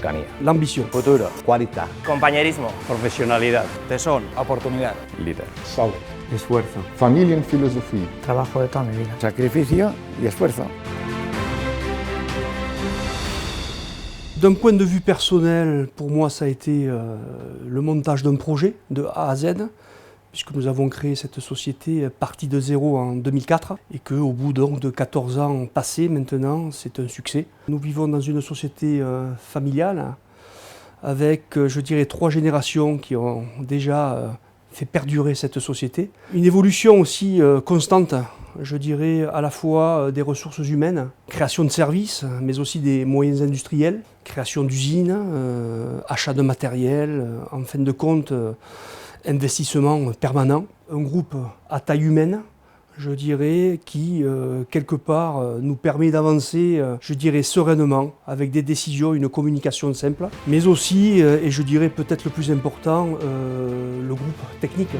cercanía. L'ambition. Futuro. Qualità. Compañerismo. Profesionalidad. Tesón. Oportunidad. Líder. Salud. Esfuerzo. Familienphilosophie. Trabajo de toda mi vida. Sacrificio y esfuerzo. D'un point de vue personnel, pour moi, ça a été le montage d'un projet de A à Z, puisque nous avons créé cette société partie de zéro en 2004 et qu'au bout donc de 14 ans passés maintenant, c'est un succès. Nous vivons dans une société familiale avec, je dirais, 3 générations qui ont déjà fait perdurer cette société. Une évolution aussi constante, je dirais, à la fois des ressources humaines, création de services, mais aussi des moyens industriels, création d'usines, achat de matériel, en fin de compte, investissement permanent. Un groupe à taille humaine, je dirais, qui, quelque part, nous permet d'avancer, je dirais, sereinement, avec des décisions, une communication simple, mais aussi, et je dirais peut-être le plus important, le groupe technique.